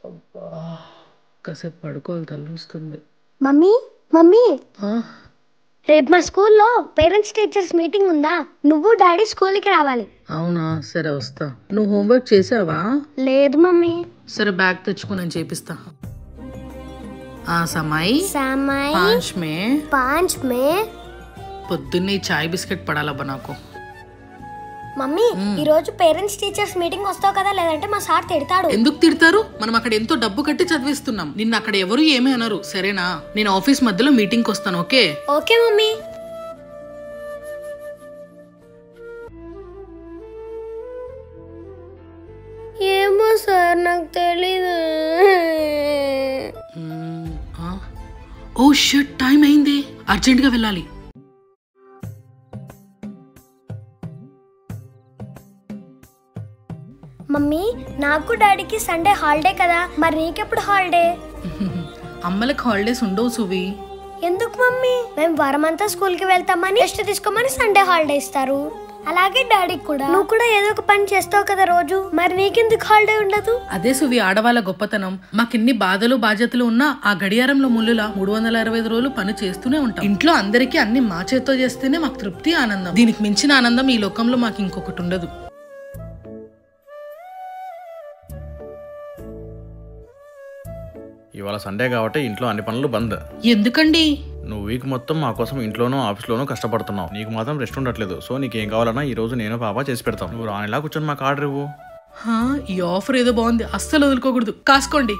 అబ్బా కాసేపు పడుకోవాలి, తలనొస్తుంది. మమ్మీ మమ్మీ ఆ, రేపు మా స్కూల్లో పేరెంట్స్ టీచర్స్ మీటింగ్ ఉందా? నువ్వు డాడీ స్కూల్కి రావాలి. అవునా, సరే వస్తా. నువ్వు హోంవర్క్ చేసావా? లేదు మమ్మీ. సరే బ్యాగ్ తెచ్చుకో, నేను చేపిస్తా. समय समय 5 में పొద్దున్నే చాయ్ బిస్కెట్ పడాలా బనాకో. మమ్మీ ఈ రోజు పేరెంట్స్ టీచర్స్ మీటింగ్ వస్తావు కదా, లేదంటే మా సార్ తిడతాడు. ఎందుకు తిడతారు? మనం అక్కడ ఎంతో డబ్బు కట్టి చదివిస్తున్నాం. నిన్న అక్కడ ఎవరు ఏమీ అనరు, సరేనా? నేను ఆఫీస్ మధ్యలో మీటింగ్ వస్తాను. Okay okay mummy. ఏమో సార్, నాకు తెలీదు. ఓ షిట్, టైం అయింది, అర్జెంట్ గా వెళ్ళాలి. మమ్మీ నాకు డాడీకి సండే హాలిడే కదా, మరి నీకెప్పుడు హాలిడే? అమ్మలకు హాలిడేస్ ఉండవు సువి. ఎందుకు మమ్మీ? మేము వారమంతా స్కూల్ కి వెళ్తామని రెస్ట్ తీసుకోమని సండే హాలిడే ఇస్తారు. అలాగే డాడీ కూడా. నువ్వు కూడా ఏదో ఒక పని చేస్తావు కదా రోజు, మరి నీకెందుకు హాలిడే ఉండదు? అదే సువి ఆడవాళ్ళ గొప్పతనం. మాకిన్ని బాధలు బాధ్యతలు ఉన్నా ఆ గడియారంలో ముళ్ళులా 365 రోజులు పని చేస్తూనే ఉంటాం. ఇంట్లో అందరికీ అన్ని మా చేత్తో చేస్తేనే మాకు తృప్తి, ఆనందం. దీనికి మించిన ఆనందం ఈ లోకంలో మాకు ఇంకొకటి ఉండదు. ఇవాళ సండే కాబట్టి ఇంట్లో అన్ని పనులు బంద్. ఎందుకండి? నువ్వు వీక్ మొత్తం మా కోసం ఇంట్లోనూ ఆఫీస్లోనూ కష్టపడుతున్నావు. నీకు మాత్రం రెస్ట్ ఉండట్లేదు. సో నీకేం కావాలన్నా ఈ రోజు నేను పాప చేసి పెడతాం. నువ్వు రానిలా కూర్చొని మాకు ఆర్డర్ ఇవ్వు. ఈ ఆఫర్ ఏదో బాగుంది, అస్సలు వదులుకోకూడదు. కాసుకోండి.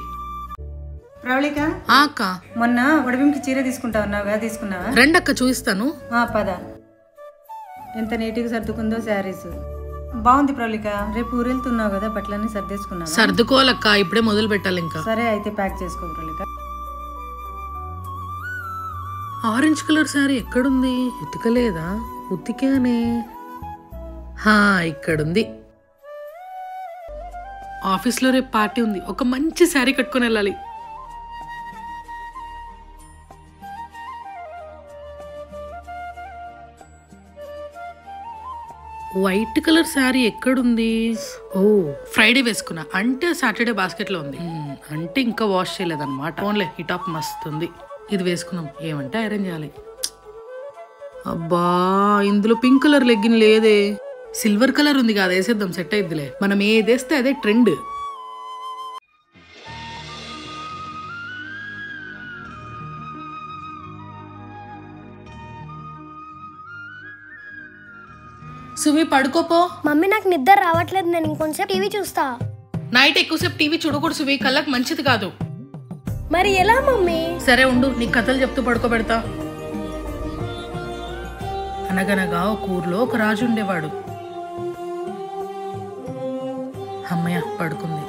ప్రవళిక, అక్క మొన్న వడబింకి చీర తీసుకుంటావు, తీసుకున్నావా? రెండక్క చూపిస్తాను. పద. ఎంత నీట్గా సర్దుకుందో శారీస్. బాగుంది ప్రవళిక. రేపు ఊరెళ్తున్నావు కదా, బట్టలన్నీ సర్దేసుకున్నావా? సర్దుకోవాలక్క, ఇప్పుడే మొదలు పెట్టాలి. ఇంకా సరే అయితే ప్యాక్ చేసుకో ప్రవళిక. ఆరెంజ్ కలర్ శారీ ఎక్కడుంది? ఉతకలేదా? ఉతికానే. ఇక్కడుంది. ఆఫీస్లో రేపు పార్టీ ఉంది, ఒక మంచి శారీ కట్టుకొని వెళ్ళాలి. వైట్ కలర్ శారీ ఎక్కడుంది? ఓ, ఫ్రైడే వేసుకున్నా, అంటే సాటర్డే బాస్కెట్ లో ఉంది. అంటే ఇంకా వాష్ చేయలేదన్నమాట. ఓన్లే ఈ టాప్ మస్తు ఉంది, ఇది వేసుకున్నాం. ఏమంటే ఐరన్ చేయాలి. అబ్బా, ఇందులో పింక్ కలర్ లెగ్గిన్ లేదే. సిల్వర్ కలర్ ఉంది కదా, వేసేద్దాం, సెట్ అయిద్దిలే. మనం ఏదేస్తే అదే ట్రెండ్. సువి పడుకోపో. మమ్మీ నాకు నిద్ర రావట్లేదు, నేను ఇంకొంచెం టీవీ చూస్తా. నైట్ ఎక్కువసేపు టీవీ చూడకూడదు సువి, కళ్ళకి మంచిది కాదు. మరి ఎలా మమ్మీ? సరే ఉండు, నీకు కథలు చెప్తూ పడుకోబెడతా. అనగనగా ఒక ఊర్లో ఒక రాజు ఉండేవాడు. అమ్మయ్య, పడుకుంది.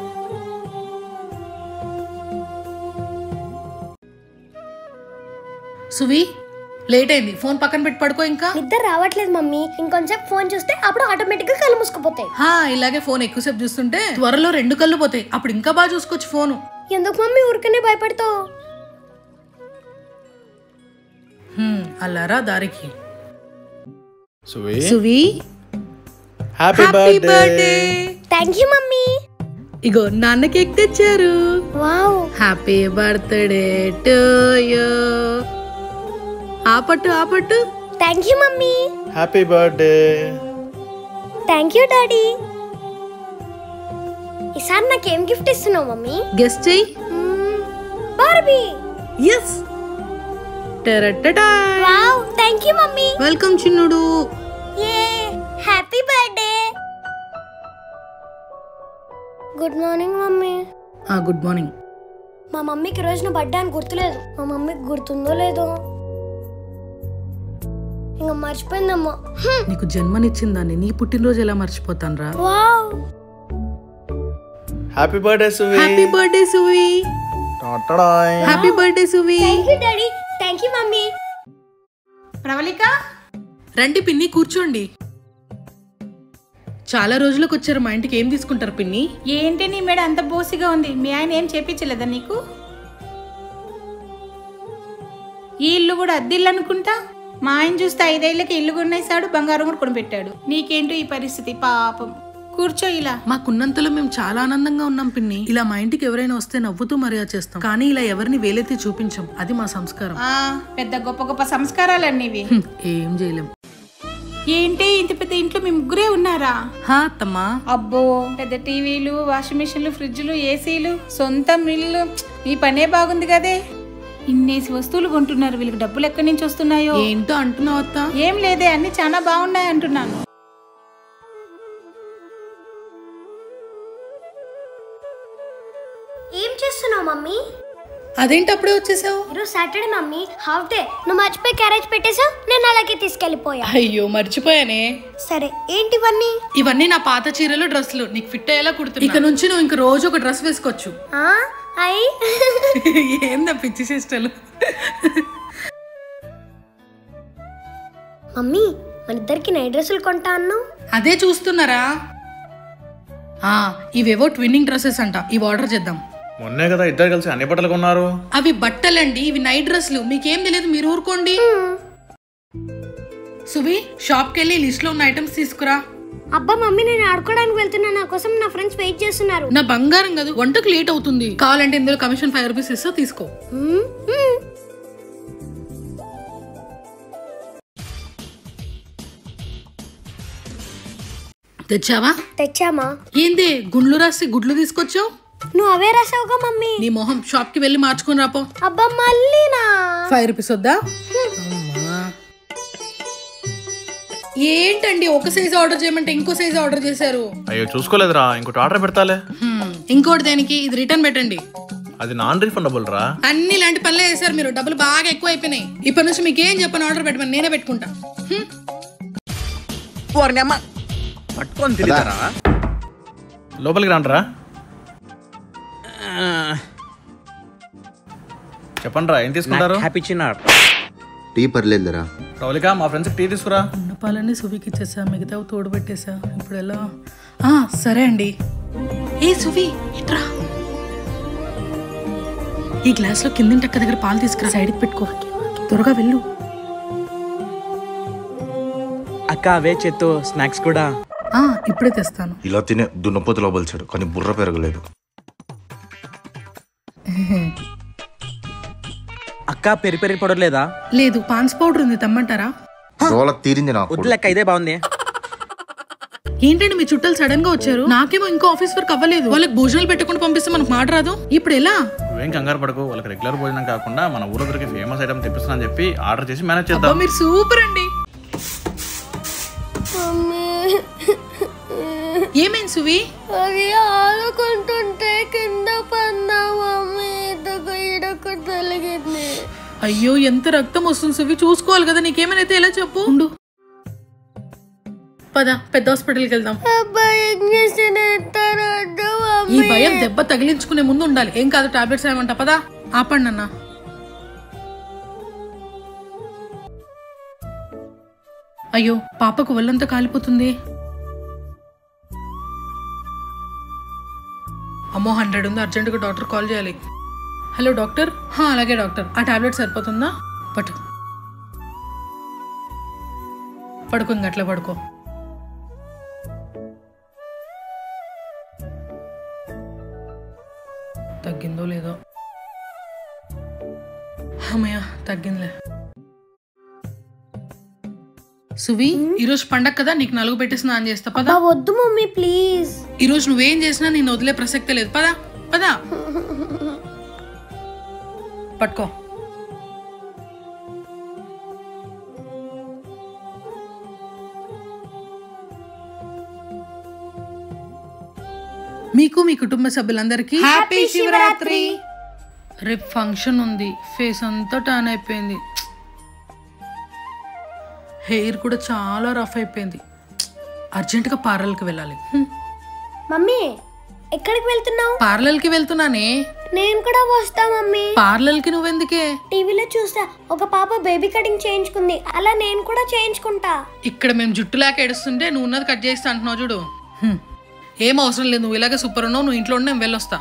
సువి లేట్ అయింది, ఫోన్ పక్కన పెట్టి పడుకో. ఇంకా నిద్ర రావట్లేదు మమ్మీ, ఇంకొంచెం ఫోన్ చూస్తే అప్పుడు ఆటోమేటిక్ గా కళ్ళు మూసుకుపోతాయి. ఇలాగే ఫోన్ ఎక్కువసేపు చూస్తుంటే త్వరలో 2 కళ్ళు పోతాయి. అప్పుడు ఇంకా బాగా చూసుకోవచ్చు ఫోను. ఎందుకు మమ్మీ ఊరికనే భయపడతావు? అల్లారా దారికి. Suvi, happy birthday. Thank you mummy. ఇగో నాన్న కేక్ తెచ్చారు. Wow, happy birthday to you. ఆపట్టు ఆపట్టు. Thank you mummy. Happy birthday. Thank you daddy. ఈసారి నాకేం గిఫ్ట్ ఇస్తున్నావు మమ్మీ? గెస్ చెయ్యి. బార్బీ. yes. టరటటా. Wow, thank you mummy. వెల్కమ్ చిన్నుడు. Yay, happy birthday. Good morning mummy. Good morning. మా మమ్మీకి రోజు నా బర్త్డే అని గుర్తులేదు. మా మమ్మీకి గుర్తుందో లేదో, ఇంకా మర్చిపోయిందమ్మా. నీకు జన్మనిచ్చిందాన్ని నీ పుట్టినరోజు ఎలా మర్చిపోతాను రా. Wow, happy birthday Suvi. Happy birthday Suvi. Happy birthday Suvi. Thank you daddy. Thank you mummy. Pravallika, రండి పిన్ని, కూర్చోండి. చాలా రోజులకు వచ్చారు మా ఇంటికి. ఏం తీసుకుంటారు పిన్ని? ఏంటి నీ మేడ అంత బోసిగా ఉంది? మీ ఆయన ఏం చేపించలేదా నీకు? ఈ ఇల్లు కూడా అద్దిల్లు అనుకుంటా. మా ఆయన చూస్తే 5 ఏళ్ళకి ఇల్లు కొనేసాడు, బంగారం కూడా కొనిపెట్టాడు. నీకేంటో ఈ పరిస్థితి? పాపం కూర్చో ఇలా. మాకున్నంతలో మేము చాలా ఆనందంగా ఉన్నాం పిన్ని. ఇలా మా ఇంటికి ఎవరైనా వస్తే నవ్వుతూ మర్యాద చేస్తాం, కానీ ఇలా ఎవరిని వేలెత్తి చూపించాం. అది మా సంస్కారం. పెద్ద గొప్ప గొప్ప సంస్కారాలన్నీవి. ఏం చేయలేం. ఏంటి ఇంత పెద్ద ఇంట్లో మీ ముగ్గురే ఉన్నారా? అత్తమ్మా. అబ్బో, పెద్ద టీవీలు, వాషింగ్ మిషన్లు, ఫ్రిడ్జ్లు, ఏసీలు, సొంత మిల్లు. మీ పనే బాగుంది కదే. ఇన్నేసి వస్తువులు కొంటున్నారు, వీళ్ళకి డబ్బులు ఎక్కడి నుంచి వస్తున్నాయో? ఏంటో అంటున్నావు అత్త? ఏం లేదే, అన్ని చాలా బాగున్నాయి అంటున్నాను. ఏం చేస్తున్నావు మమ్మీ? అదేంటి అప్పుడే వచ్చేసావు? ఈరోజు సాటర్డే మమ్మీ, హాఫ్ డే. నువ్వు మర్చిపోయి క్యారేజ్ పెట్టేసావు, నేను అలాగే తీసుకెళ్లిపోయా. అయ్యో మర్చిపోయానే. సరే, ఏంటివన్నీ? ఇవన్నీ నా పాత చీరలు, డ్రెస్సులు. నీకు ఫిట్ అయ్యేలా కుడుతున్నా. ఇక నుంచి నువ్వు ఇంక రోజు ఒక డ్రెస్ వేసుకోవచ్చు. ఏందా పిచ్చి చేష్టలు. మమ్మీ, మన ఇద్దరికి నైట్ డ్రెస్సులు కొంటా అన్నావు. అదే చూస్తున్నారా? ఇవేవో ట్విన్నింగ్ డ్రెస్సెస్ అంట. ఇవి ఆర్డర్ చేద్దాం. మొన్నే కదా ఇద్దరు కలిసి అన్ని బట్టలు కొన్నారు. అవి బట్టలండి, ఇవి నైట్ డ్రెస్సులు. మీకేం తెలియదు, మీరు ఊరుకోండి. సువి, షాప్కి వెళ్ళి లిస్ట్ లో ఉన్న ఐటమ్స్ తీసుకురా. అబ్బా మమ్మీ, నేను ఆడుకోవడానికి వెళ్తున్నా. నా కోసం నా ఫ్రెండ్స్ వెయిట్ చేస్తున్నారు. నా బంగారం కదా, వంటకు లేట్ అవుతుంది. కావాలంటే ఇందులో కమిషన్ 5 రూపీస్ ఇస్తా, తీసుకో. తెచ్చావా? తెచ్చామా? ఏంది గుండ్లు రాసి గుడ్లు తీసుకొచ్చావు? నువ్వు అవే రాసావుగా మమ్మీ. నీ మొహం, షాప్ కి వెళ్ళి మార్చుకుని రాపో. అబ్బా మళ్ళీనా? 5 రూపీస్ వద్దా? ఏంటండి, ఒక సైజ్ ఆర్డర్ చేయమంటే ఇంకో సైజ్ ఆర్డర్ చేశారు. అయ్యో చూసుకోలేదురా, ఇంకోటి ఆర్డర్ పెడతాలే. ఇంకోటి దేనికి? ఇది రిటర్న్ పెట్టండి. అది నాన్ రీఫండబుల్ రా. అన్ని ఇలాంటి పనులే చేశారు మీరు. డబ్బులు బాగా ఎక్కువ అయిపోయినాయి. ఇప్పటి నుంచి మీకు ఏం చెప్పను, ఆర్డర్ పెట్టమని నేనే పెట్టుకుంటా. పట్టుకొని తిరిగారా? లోపలికి రాండ్రా. చెప్పండి రా, ఏం తీసుకుంటారు? టీ పర్లేదురా. రౌలిక, మా ఫ్రెండ్స్ టీ తీసుకురా. ఉన్న పాలన్నీ సువికి ఇచ్చేసా, మిగతా తోడు పెట్టేసా. ఇప్పుడు ఎలా? సరే అండి. ఏ సువి, ఇట్రా. ఈ గ్లాస్ లో కింద టక్క దగ్గర పాలు తీసుకురా, సైడ్కి పెట్టుకో. త్వరగా వెళ్ళు. అక్క అవే చేత్తో స్నాక్స్ కూడా. ఇప్పుడే తెస్తాను. ఇలా తినే దున్నపోతులో బలిచాడు, కానీ బుర్ర పెరగలేదు. అక్క పెరి పెరి పడలేదా? లేదు, పాన్స్ పౌడర్ ఉంది, తమ్మంటారా? తీరింది నాకు. వద్దు లెక్క, ఇదే బాగుంది. ఏంటండి మీ చుట్టాలు సడన్ గా వచ్చారు? నాకేమో ఇంకో ఆఫీస్ వర్క్ అవ్వలేదు. వాళ్ళకి భోజనాలు పెట్టుకుని పంపిస్తే మనకు మాట రాదు. ఇప్పుడు ఎలా? నువ్వేం కంగారు పడకు. వాళ్ళకి రెగ్యులర్ భోజనం కాకుండా మన ఊళ్ళో దొరికి ఫేమస్ ఐటమ్ తెప్పిస్తున్నా అని చెప్పి ఆర్డర్ చేసి మేనేజ్ చేద్దాం. మీరు సూపర్ అండి. ఏమైంది సువి? అది ఆడుకుంటుంటే కింద పన్నా మమ్మీ, ఇడకు తొలగింది. అయ్యో, ఎంత రక్తం వస్తుంది సువి, చూసుకోవాలి కదా. నీకేమైనా ఎలా చెప్పు. ఉండు, పద పెద్ద హాస్పిటల్కి వెళ్దాం. ఈ భయం దెబ్బ తగిలించుకునే ముందు ఉండాలి. ఏం కాదు, టాబ్లెట్స్ ఏమంటా. పదా, ఆపండి అన్న. అయ్యో, పాపకు ఒళ్ళంతా కాలిపోతుంది. అమ్మో, 100 ఉంది. అర్జెంటుగా డాక్టర్ కాల్ చేయాలి. Hello doctor. అలాగే డాక్టర్. ఆ టాబ్లెట్ సరిపోతుందా? పట్టు, పడుకో. ఇంక అట్లా పడుకో. తగ్గిందో లేదో. అమ్మయ్య, తగ్గిందిలే. సువి, ఈరోజు పండగ కదా, నీకు 4 పెట్టి స్నానం చేస్తా. పదా. వద్దు మమ్మీ ప్లీజ్. ఈరోజు నువ్వేం చేసినా నేను వదిలే ప్రసక్తే లేదు. పదా పదా, పట్టుకో. మీకు, మీ కుటుంబ సభ్యులందరికీ హ్యాపీ శివరాత్రి. రేపు ఫంక్షన్ ఉంది. ఫేస్ అంతా టర్న్ అయిపోయింది. హెయిర్ కూడా చాలా రఫ్ అయిపోయింది. అర్జెంటుగా పార్లర్కి వెళ్ళాలి. మమ్మీ, ఎక్కడికి వెళ్తున్నావు? పార్లర్కి వెళ్తున్నానే. నేను కూడా వస్తా మమ్మీ. పార్లర్కి నువ్వెందుకే? టీవీలో చూస్తా, ఒక పాప బేబీ కటింగ్ చేయించుకుంది, అలా నేను కూడా చేయించుకుంటా. ఇక్కడ మేము జుట్టు లేక ఏడుస్తుంటే నువ్వు ఉన్నది కట్ చేస్తా అంటున్నావు చూడు. ఏం అవసరం లేదు, నువ్వు ఇలాగే సూపర్ ఉన్నావు. నువ్వు ఇంట్లో ఉండి నేను వెళ్ళొస్తా.